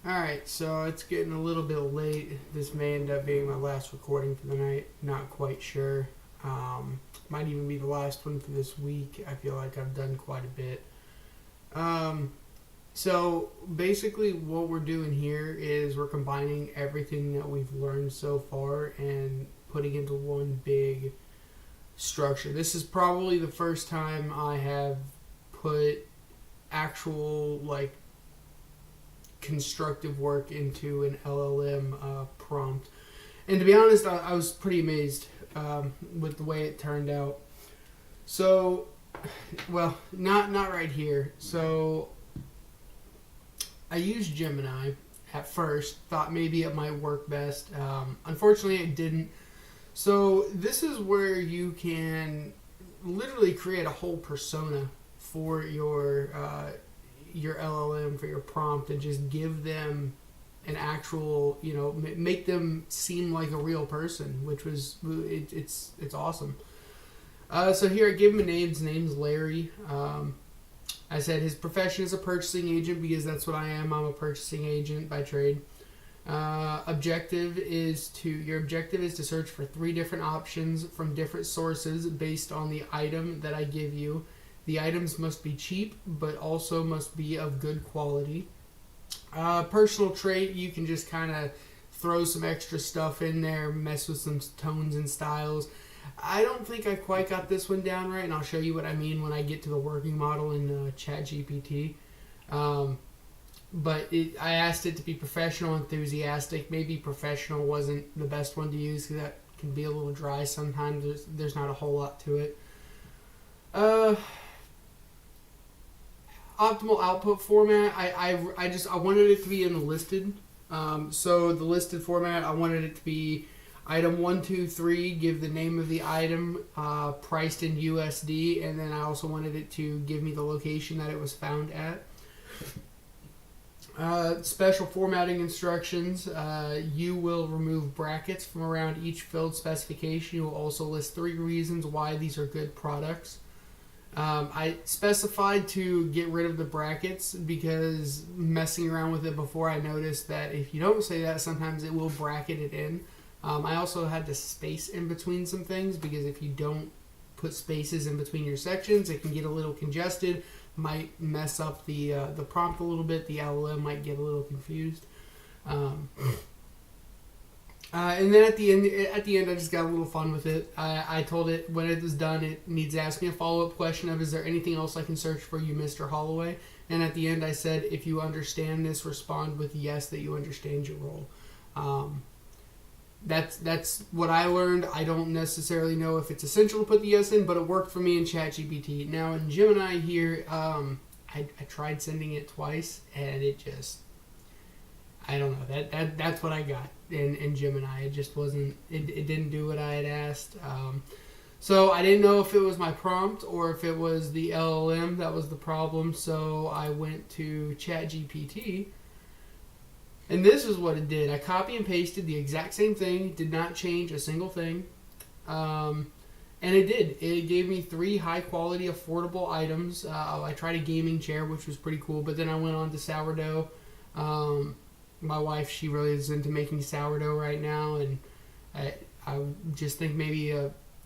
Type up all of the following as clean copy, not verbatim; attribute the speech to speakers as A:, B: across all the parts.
A: Alright, so it's getting a little bit late. This may end up being my last recording for the night. Not quite sure. Might even be the last one for this week. I feel like I've done quite a bit. So basically what we're doing here is we're combining everything that we've learned so far and putting into one big structure. This is probably the first time I have put actual constructive work into an LLM prompt. And to be honest, I was pretty amazed with the way it turned out. So, well, not right here. So, I used Gemini at first. Thought maybe it might work best. Unfortunately, it didn't. So, this is where you can literally create a whole persona for your LLM, for your prompt, and just give them an actual, make them seem like a real person, which was, it's awesome. So here I gave him a name. His name's Larry. I said his profession is a purchasing agent because that's what I am. I'm a purchasing agent by trade. Your objective is to search for 3 different options from different sources based on the item that I give you. The items must be cheap, but also must be of good quality. Personal trait, you can just kind of throw some extra stuff in there, mess with some tones and styles. I don't think I quite got this one down right, and I'll show you what I mean when I get to the working model in ChatGPT. But I asked it to be professional, enthusiastic. Maybe professional wasn't the best one to use because that can be a little dry sometimes. There's not a whole lot to it. Optimal output format, I wanted it to be in the listed. So the listed format, I wanted it to be item 1, 2, 3, give the name of the item, priced in USD, and then I also wanted it to give me the location that it was found at. Special formatting instructions, you will remove brackets from around each filled specification. You will also list 3 reasons why these are good products. I specified to get rid of the brackets because messing around with it before, I noticed that if you don't say that, sometimes it will bracket it in. I also had to space in between some things because if you don't put spaces in between your sections, it can get a little congested, might mess up the prompt a little bit. The LLM might get a little confused. And then at the end, I just got a little fun with it. I told it when it was done, it needs to ask me a follow-up question of, is there anything else I can search for you, Mr. Holloway? And at the end, I said, if you understand this, respond with yes, that you understand your role. That's what I learned. I don't necessarily know if it's essential to put the yes in, but it worked for me in ChatGPT. Now in Gemini here, I tried sending it twice, and it just, I don't know. That's what I got in Gemini. It just wasn't. It didn't do what I had asked. So I didn't know if it was my prompt or if it was the LLM that was the problem. So I went to ChatGPT, and this is what it did. I copy and pasted the exact same thing. Did not change a single thing. And it did. It gave me 3 high-quality, affordable items. I tried a gaming chair, which was pretty cool. But then I went on to sourdough. My wife, she really is into making sourdough right now, and I just think maybe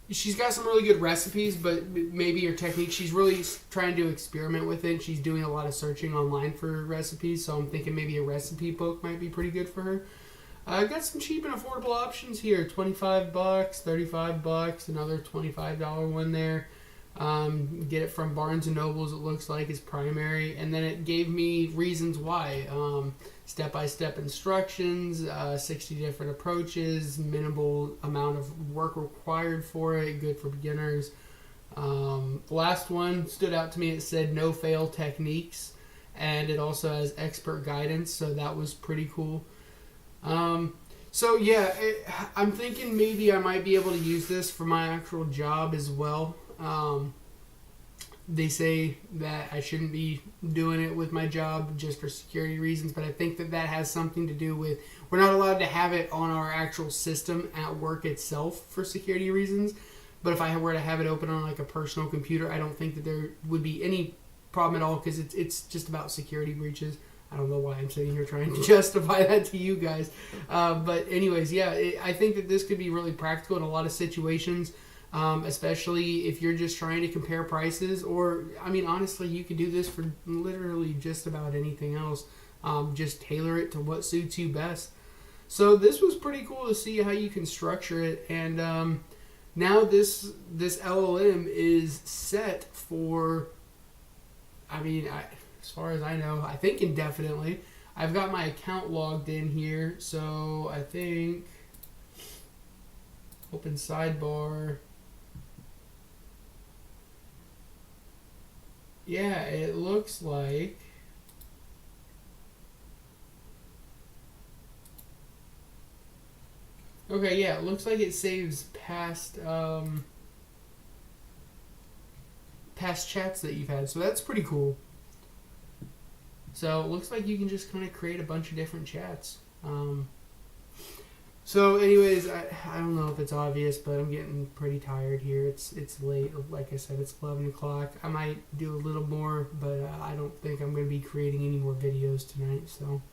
A: she's got some really good recipes, but maybe her technique, she's really trying to experiment with it. She's doing a lot of searching online for recipes, so I'm thinking maybe a recipe book might be pretty good for her. I got some cheap and affordable options here, $25, $35, another $25 one there. Get it from Barnes & Nobles, it looks like, is primary. And then it gave me reasons why. Step-by-step instructions, 60 different approaches, minimal amount of work required for it, good for beginners. The last one stood out to me. It said no-fail techniques, and it also has expert guidance, so that was pretty cool. So yeah, I'm thinking maybe I might be able to use this for my actual job as well. They say that I shouldn't be doing it with my job just for security reasons, but I think that has something to do with we're not allowed to have it on our actual system at work itself for security reasons. But if I were to have it open on like a personal computer, I don't think that there would be any problem at all because it's just about security breaches. I don't know why I'm sitting here trying to justify that to you guys. But anyways, yeah, I think that this could be really practical in a lot of situations, especially if you're just trying to compare prices. Or, I mean, honestly, you could do this for literally just about anything else. Just tailor it to what suits you best. So this was pretty cool to see how you can structure it. And now this LLM is set for, I mean, as far as I know, I think indefinitely. I've got my account logged in here, so I think open sidebar. Yeah, it looks like okay, yeah, it looks like it saves past past chats that you've had, so that's pretty cool. So it looks like you can just kind of create a bunch of different chats. So anyways, I don't know if it's obvious, but I'm getting pretty tired here. It's late. Like I said, it's 11 o'clock. I might do a little more, but I don't think I'm going to be creating any more videos tonight. So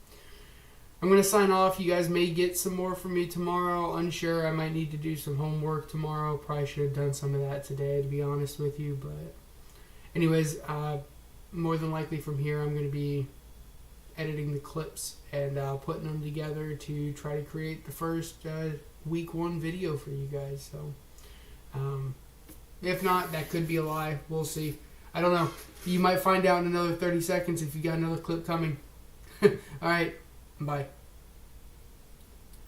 A: I'm going to sign off. You guys may get some more from me tomorrow. Unsure. I might need to do some homework tomorrow. Probably should have done some of that today, to be honest with you. But anyways, more than likely from here, I'm going to be editing the clips and putting them together to try to create the first week 1 video for you guys. So if not, that could be a lie. We'll see. I don't know. You might find out in another 30 seconds if you got another clip coming. All right. Bye.